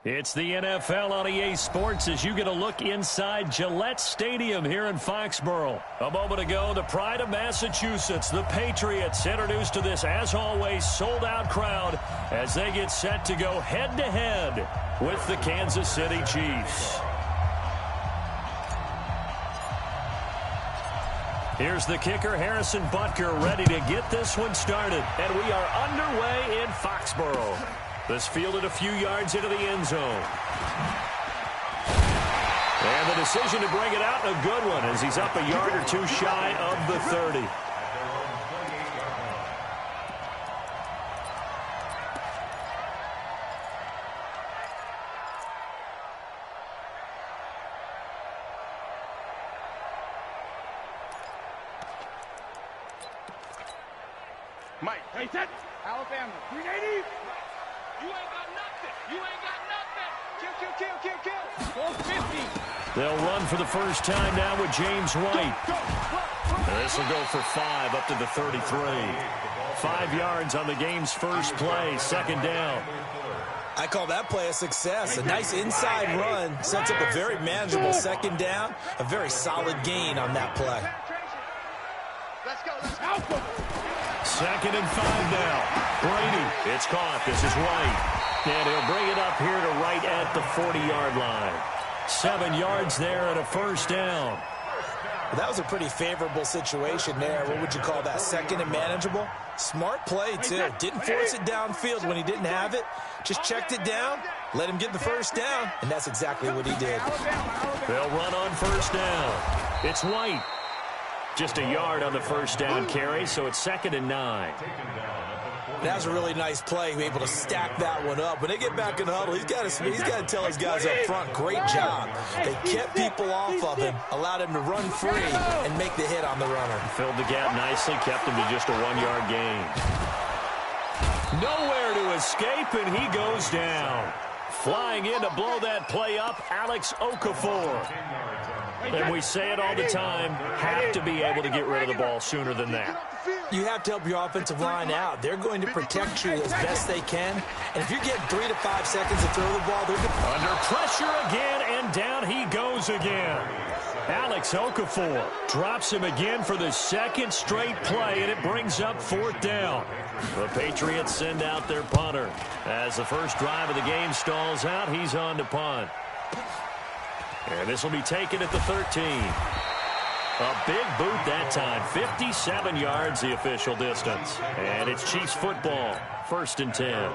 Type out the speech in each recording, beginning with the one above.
It's the NFL on EA Sports as you get a look inside Gillette Stadium here in Foxborough. A moment ago, the pride of Massachusetts, the Patriots, introduced to this, as always, sold-out crowd as they get set to go head-to-head with the Kansas City Chiefs. Here's the kicker, Harrison Butker, ready to get this one started. And we are underway in Foxborough. This fielded a few yards into the end zone. And the decision to bring it out, a good one, as he's up a yard or two shy of the 30. Mike, hey, set. Alabama, 380. You ain't got nothing. You ain't got nothing. Kill. 450. They'll run for the first time now with James White. This will go for 5 up to the 33. 5 yards on the game's first play, second down. I call that play a success. A nice inside run sets up a very manageable second down. A very solid gain on that play. Let's go. Second and 5 now. Brady, it's caught. This is White. And he'll bring it up here to right at the 40-yard line. 7 yards there and a first down. That was a pretty favorable situation there. What would you call that? Second and manageable? Smart play, too. Didn't force it downfield when he didn't have it. Just checked it down, let him get the first down, and that's exactly what he did. They'll run on first down. It's White. Just a yard on the first down carry, so it's 2nd and 9. That was a really nice play, able to stack that one up. When they get back in the huddle, he's got to tell his guys up front, great job. They kept people off of him, allowed him to run free, and make the hit on the runner. Filled the gap nicely, kept him to just a 1-yard gain. Nowhere to escape, and he goes down. Flying in to blow that play up, Alex Okafor. And we say it all the time, have to be able to get rid of the ball sooner than that. You have to help your offensive line out. They're going to protect you as best they can. And if you're getting 3 to 5 seconds to throw the ball, they're under pressure again, and down he goes again. Alex Okafor drops him again for the second straight play, and it brings up 4th down. The Patriots send out their punter. As the first drive of the game stalls out, he's on to punt. And this will be taken at the 13. A big boot that time. 57 yards the official distance. And it's Chiefs football. 1st and 10.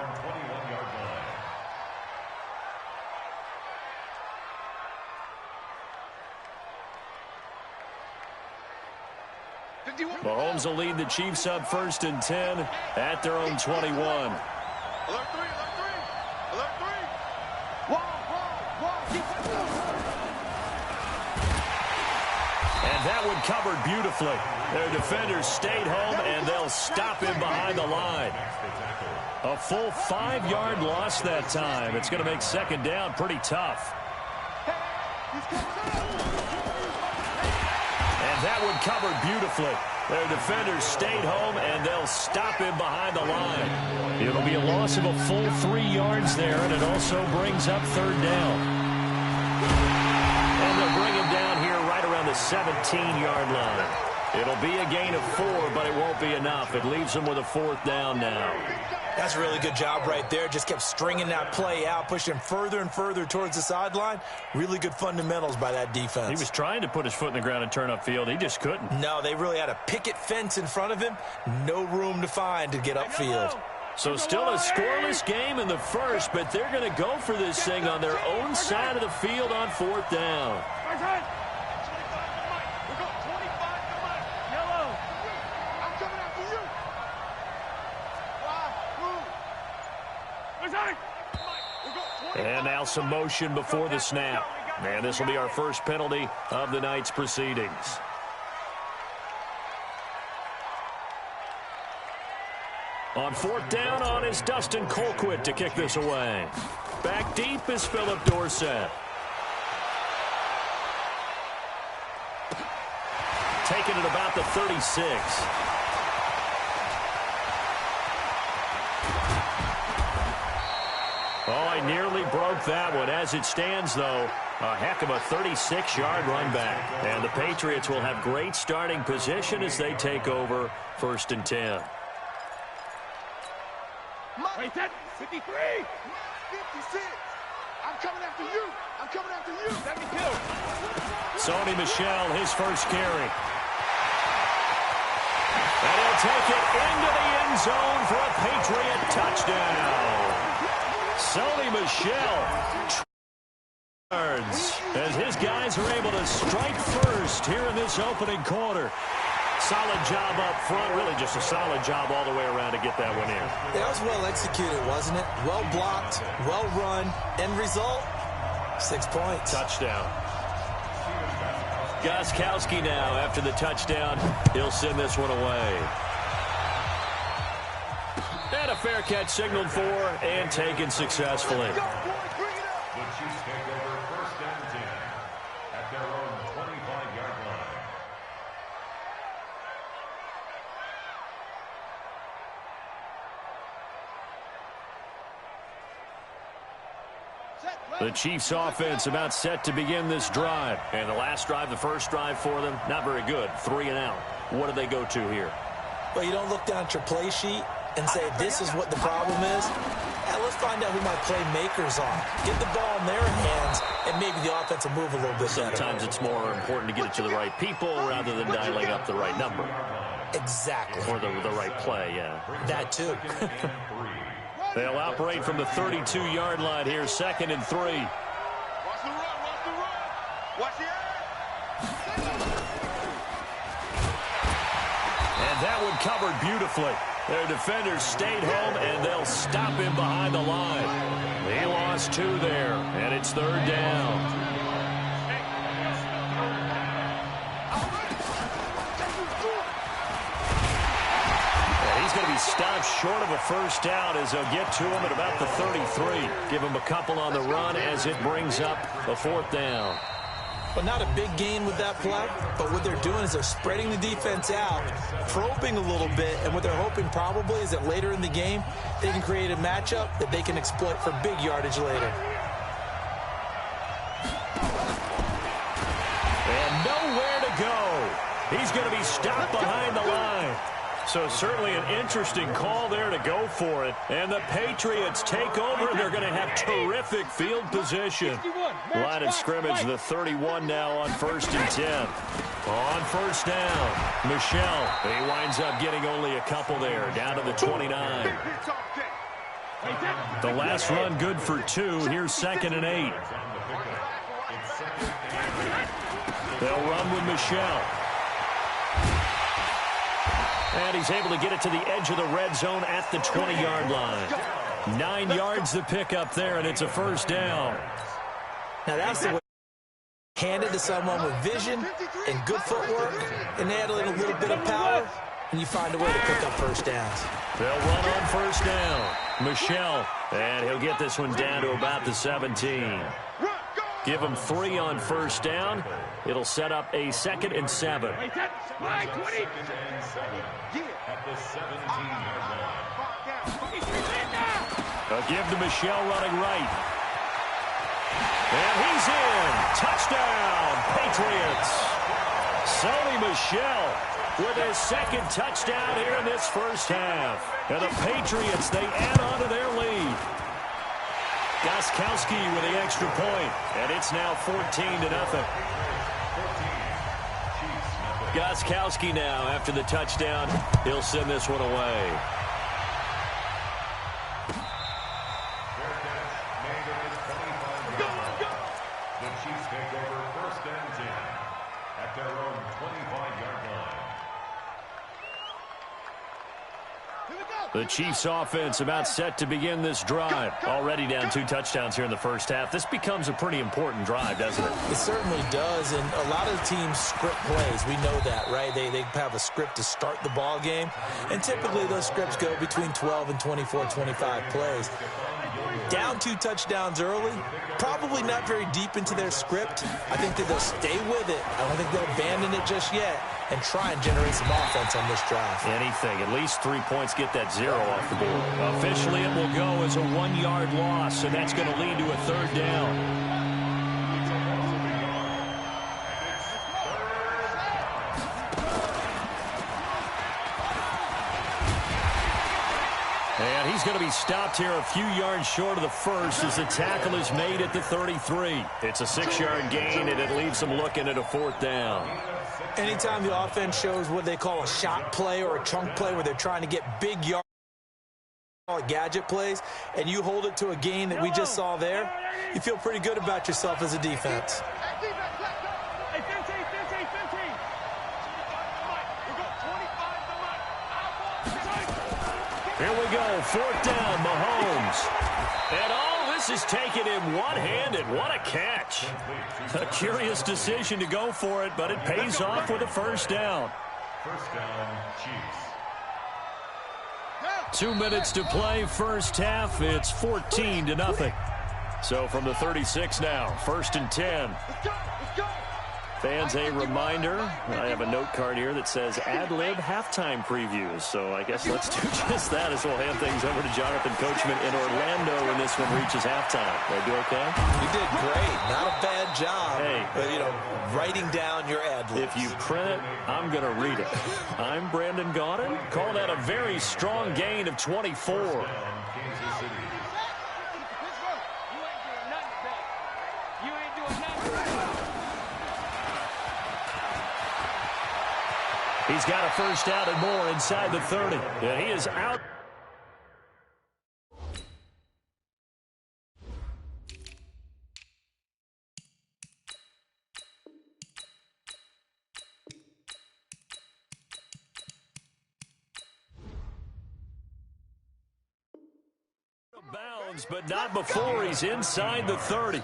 Mahomes will lead the Chiefs up 1st and 10 at their own 21. Alert 3. And that one covered beautifully. Their defenders stayed home, and they'll stop him behind the line. A full 5-yard loss that time. It's going to make second down pretty tough. And that one covered beautifully. Their defenders stayed home, and they'll stop him behind the line. It'll be a loss of a full 3 yards there, and it also brings up 3rd down. And they'll bring him down here right around the 17-yard line. It'll be a gain of 4, but it won't be enough. It leaves them with a 4th down now. That's a really good job right there. Just kept stringing that play out, pushing him further and further towards the sideline. Really good fundamentals by that defense. He was trying to put his foot in the ground and turn upfield. He just couldn't. No, they really had a picket fence in front of him. No room to find to get upfield. So still a scoreless game in the first, but they're going to go for this thing on their own side of the field on 4th down. And now some motion before the snap. And this will be our first penalty of the night's proceedings. On 4th down on is Dustin Colquitt to kick this away. Back deep is Philip Dorsett. Taken at about the 36. Oh, I nearly broke that one. As it stands, though, a heck of a 36-yard run back. And the Patriots will have great starting position as they take over 1st and 10. Wait, that 53, 56. I'm coming after you. I'm coming after you. 72. Sony Michel, his first carry. And he'll take it into the end zone for a Patriot touchdown. Sony Michel as his guys are able to strike first here in this opening quarter. Solid job up front, really just a solid job all the way around to get that one in. That was well executed, wasn't it? Well blocked, well run. End result, 6 points. Touchdown. Gostkowski now after the touchdown. He'll send this one away. And a fair catch signaled for and taken successfully. The Chiefs take over 1st and 10 at their own 25-yard line. The Chiefs offense about set to begin this drive. And the last drive, the first drive for them, not very good. 3 and out. What do they go to here? Well, you don't look down at your play sheet and say, this is what the problem is. Let's find out who my playmakers are. Get the ball in their hands, and maybe the offense will move a little bit better. Sometimes it's more important to get it to the right people rather than dialing up the right number. Exactly. Or the right play, yeah. That too. They'll operate from the 32-yard line here, 2nd and 3. Watch the run, watch the run. Watch the And that one covered beautifully. Their defenders stayed home, and they'll stop him behind the line. He lost 2 there, and it's 3rd down. Going to be stopped short of a first down as they'll get to him at about the 33. Give him a couple on the run as it brings up a 4th down. But not a big gain with that play, but what they're doing is they're spreading the defense out, probing a little bit, and what they're hoping probably is that later in the game, they can create a matchup that they can exploit for big yardage later. And nowhere to go. He's going to be stopped behind the line. So certainly an interesting call there to go for it. And the Patriots take over, and they're going to have terrific field position. Line of scrimmage, the 31 now on 1st and 10. On 1st down, Michel. He winds up getting only a couple there, down to the 29. The last run good for 2. Here's 2nd and 8. They'll run with Michel. And he's able to get it to the edge of the red zone at the 20-yard line. 9 yards the pickup there, and it's a 1st down. Now that's the way. Hand it to someone with vision and good footwork, and add a little bit of power, and you find a way to pick up first downs. They'll run on 1st down. Michel, and he'll get this one down to about the 17. Give him 3 on 1st down. It'll set up a 2nd and 7. A give to Michel running right. And he's in. Touchdown, Patriots. Sony Michel with his 2nd touchdown here in this first half. And the Patriots, they add on to their lead. Gostkowski with the extra point, and it's now 14-0. Gostkowski now after the touchdown. He'll send this one away. The Chiefs take over 1st and 10 at their own 25-yard line. The Chiefs offense about set to begin this drive. Already down 2 touchdowns here in the first half. This becomes a pretty important drive, doesn't it? It certainly does, and a lot of teams script plays. We know that, right? They have a script to start the ball game, and typically those scripts go between 12 and 24, 25 plays. Down 2 touchdowns early, probably not very deep into their script. I think that they'll stay with it. I don't think they'll abandon it just yet. and try and generate some offense on this drive. Anything. At least 3 points, get that 0 off the board. Officially, it will go as a 1-yard loss, and that's going to lead to a 3rd down. And he's going to be stopped here a few yards short of the first as the tackle is made at the 33. It's a 6-yard gain, and it leaves them looking at a 4th down. Anytime the offense shows what they call a shot play or a chunk play where they're trying to get big yards, gadget plays, and you hold it to a gain that we just saw there, you feel pretty good about yourself as a defense. Here we go, 4th down, Mahomes. And all this is taken in one-handed. What a catch. A curious decision to go for it, but it pays off with a 1st down. 1st down, Chiefs. 2 minutes to play, first half. It's 14-0. So from the 36 now, 1st and 10. Fans, a reminder, I have a note card here that says ad-lib halftime previews. So I guess let's do just that as we'll hand things over to Jonathan Coachman in Orlando when this one reaches halftime. Did I do okay? You did great. Not a bad job. Hey. But, writing down your ad-libs. If you print it, I'm going to read it. I'm Brandon Gaudin. Call that a very strong gain of 24. Kansas City. He's got a 1st down and more inside the 30. And he is out. Bounds, but not before he's inside the 30.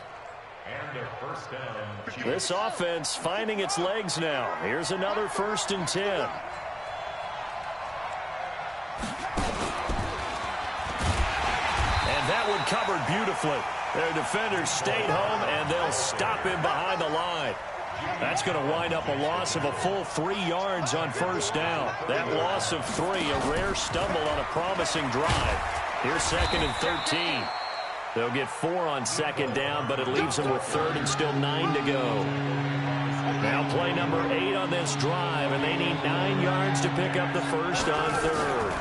And a 1st down. This offense finding its legs now. Here's another 1st and 10. And that one covered beautifully. Their defenders stayed home, and they'll stop him behind the line. That's going to wind up a loss of a full 3 yards on 1st down. That loss of 3, a rare stumble on a promising drive. Here's 2nd and 13. They'll get 4 on 2nd down, but it leaves them with 3rd and still 9 to go. Now play number 8 on this drive, and they need 9 yards to pick up the 1st on 3rd.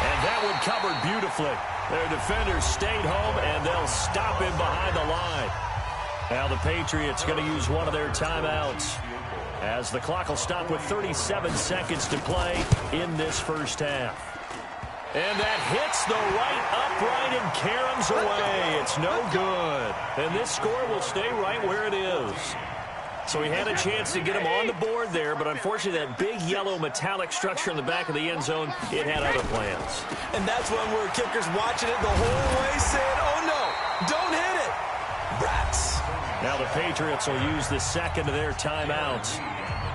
And that one covered beautifully. Their defenders stayed home, and they'll stop him behind the line. Now the Patriots going to use one of their timeouts, as the clock will stop with 37 seconds to play in this 1st half. And that hits the right upright and caroms away. It's no good. And this score will stay right where it is. So he had a chance to get him on the board there, but unfortunately that big yellow metallic structure in the back of the end zone, it had other plans. And that's when we're kickers watching it the whole way saying, oh no, don't hit it. Rats. Now the Patriots will use the 2nd of their timeouts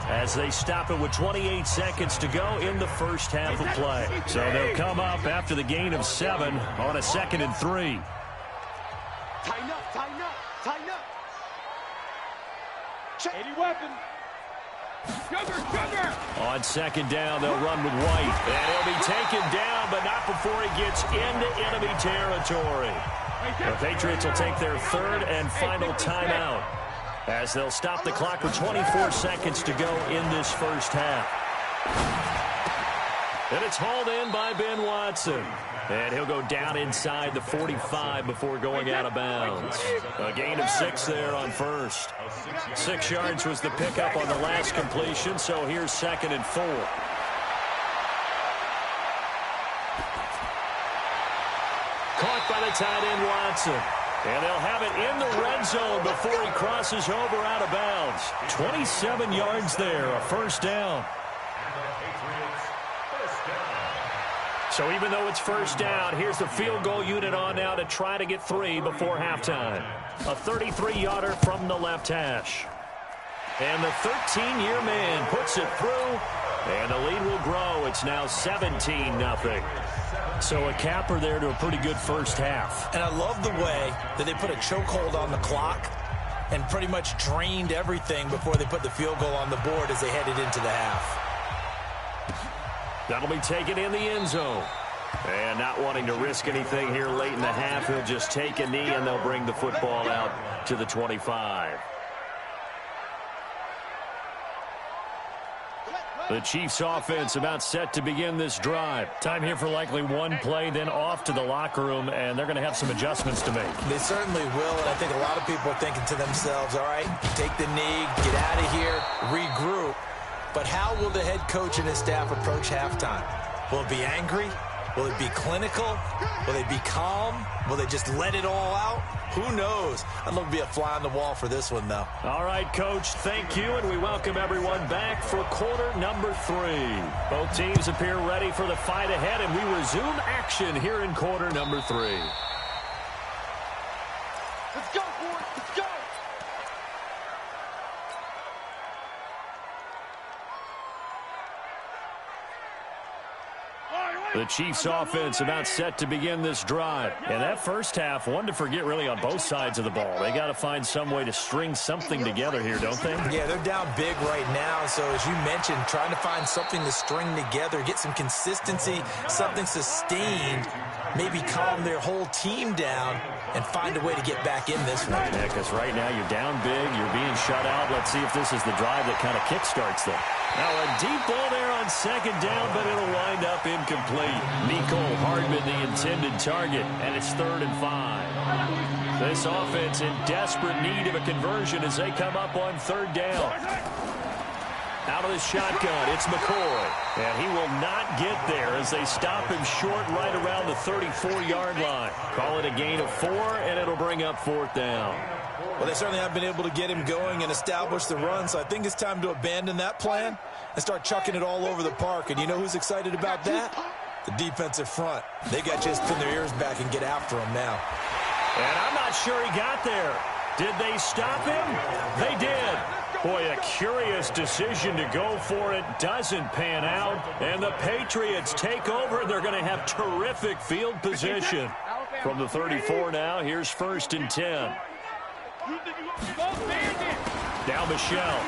as they stop it with 28 seconds to go in the 1st half of play. So they'll come up after the gain of 7 on a 2nd and 3. Tighten up, tighten up, tighten up. Check. Any weapon. Sugar. On 2nd down, they'll run with White. And he'll be taken down, but not before he gets into enemy territory. The Patriots will take their 3rd and final timeout, as they'll stop the clock with 24 seconds to go in this 1st half. And it's hauled in by Ben Watson. And he'll go down inside the 45 before going out of bounds. A gain of 6 there on 1st. 6 yards was the pickup on the last completion, so here's 2nd and 4. Caught by the tight end, Watson. And they'll have it in the red zone before he crosses over out of bounds. 27 yards there, a 1st down. So even though it's 1st down, here's the field goal unit on now to try to get 3 before halftime. A 33-yarder from the left hash. And the 13-year man puts it through, and the lead will grow. It's now 17-0. So a capper there to a pretty good 1st half. And I love the way that they put a chokehold on the clock and pretty much drained everything before they put the field goal on the board as they headed into the half. That'll be taken in the end zone. And not wanting to risk anything here late in the half, he'll just take a knee, and they'll bring the football out to the 25. The Chiefs offense about set to begin this drive. Time here for likely one play, then off to the locker room, and they're going to have some adjustments to make. They certainly will, and I think a lot of people are thinking to themselves, all right, take the knee, get out of here, regroup. But how will the head coach and his staff approach halftime? Will it be angry? Will it be clinical? Will they be calm? Will they just let it all out? Who knows? I'd love to be a fly on the wall for this one, though. All right, Coach, thank you, and we welcome everyone back for quarter number 3. Both teams appear ready for the fight ahead, and we resume action here in quarter number 3. Let's go, boys. Let's go. The Chiefs offense about set to begin this drive. And that first half, one to forget really on both sides of the ball. They got to find some way to string something together here, don't they? Yeah, they're down big right now. So as you mentioned, trying to find something to string together, get some consistency, something sustained, maybe calm their whole team down and find a way to get back in this one. Yeah, because right now you're down big, you're being shut out. Let's see if this is the drive that kind of kickstarts them. Now a deep ball there on second down, but it'll wind up incomplete. Nicole Hardman the intended target, and it's 3rd and 5. This offense in desperate need of a conversion as they come up on 3rd down. Out of the shotgun, it's McCoy. And he will not get there as they stop him short right around the 34-yard line. Call it a gain of 4, and it'll bring up 4th down. Well, they certainly have been able to get him going and establish the run, so I think it's time to abandon that plan and start chucking it all over the park. And you know who's excited about that? The defensive front. They got to just pin their ears back and get after him now. And I'm not sure he got there. Did they stop him? They did. Boy, a curious decision to go for it. Doesn't pan out. And the Patriots take over. They're going to have terrific field position. From the 34 now, here's 1st and 10. Now Michelle.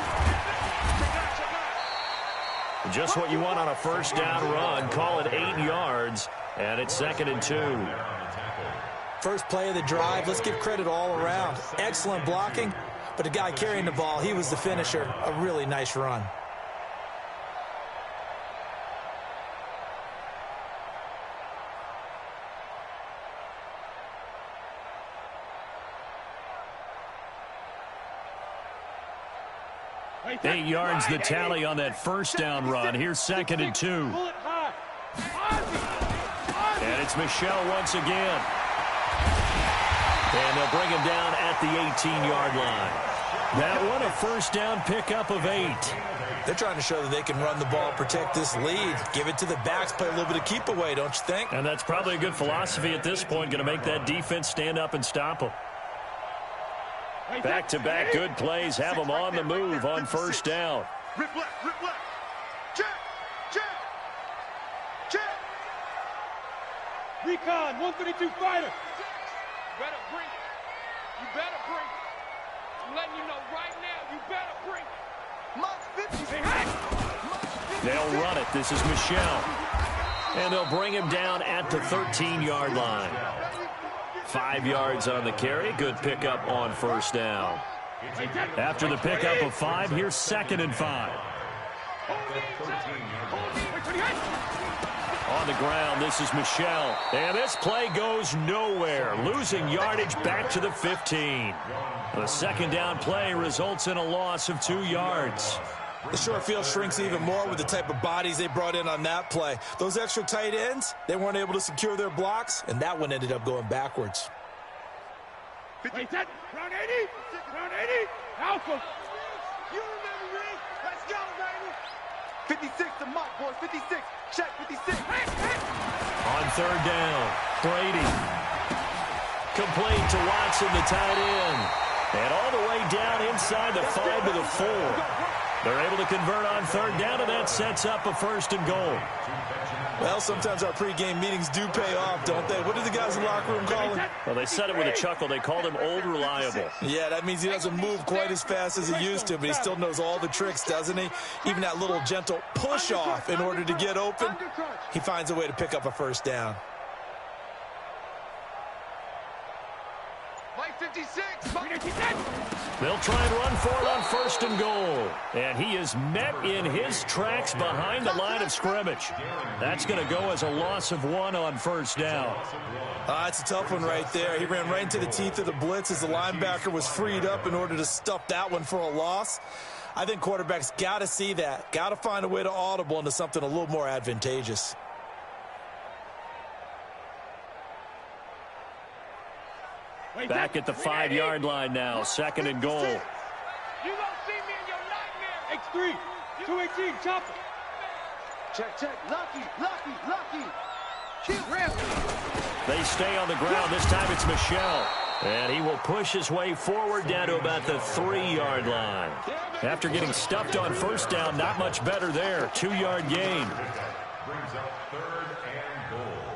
Just what you want on a first down run. Call it 8 yards. And it's 2nd and 2. First play of the drive, let's give credit all around. Excellent blocking, but the guy carrying the ball, he was the finisher. A really nice run. Eight yards the tally on that first down run. Here's 2nd and 2. And it's Michelle once again. And they'll bring him down at the 18-yard line. That one, a first down pickup of 8. They're trying to show that they can run the ball, protect this lead, give it to the backs, play a little bit of keep away, don't you think? And that's probably a good philosophy at this point, going to make that defense stand up and stop them. Back-to-back good plays have them on the move on first down. Rip left, check, check, check. Recon, 132 fighter. You better bring it. You better bring it. I'm letting you know right now, you better bring it. They'll run it. This is Michelle. And they'll bring him down at the 13-yard line. 5 yards on the carry. Good pickup on first down. After the pickup of 5, here's 2nd and 5. On the ground, this is Michelle. And this play goes nowhere. Losing yardage back to the 15. The second down play results in a loss of 2 yards. The short field shrinks even more with the type of bodies they brought in on that play. Those extra tight ends, they weren't able to secure their blocks, and that one ended up going backwards. 50, set, round 80, round 80, alpha. You remember me? Let's go, baby. 56 to Mike, boys, 56. Check, 56. On third down, Brady. Complete to Watson, the tight end. And all the way down inside the 5 to the 4. They're able to convert on third down, and that sets up a 1st and goal. Well, sometimes our pregame meetings do pay off, don't they? What did the guys in the locker room call him? Well, they said it with a chuckle. They called him Old Reliable. Yeah, that means he doesn't move quite as fast as he used to, but he still knows all the tricks, doesn't he? Even that little gentle push-off in order to get open, he finds a way to pick up a first down. They'll try and run for it on 1st and goal. And he is met in his tracks behind the line of scrimmage. That's going to go as a loss of 1 on 1st down. That's a tough one right there. He ran right into the teeth of the blitz as the linebacker was freed up in order to stuff that one for a loss. I think quarterbacks got to see that. Got to find a way to audible into something a little more advantageous. Back at the 5-yard line now, 2nd and goal. You don't see me in your nightmare. X3, 218, chopper. Check. Lucky. They stay on the ground. This time it's Michel. And he will push his way forward down to about the 3-yard line. After getting stuffed on 1st down, not much better there. 2-yard gain. Brings up 3rd and goal.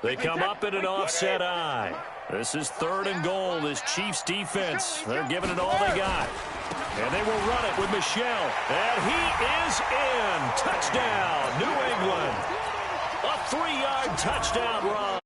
They come up in an offset eye. This is 3rd and goal. This Chiefs defense, they're giving it all they got. And they will run it with Michel. And he is in. Touchdown, New England. A 3-yard touchdown run.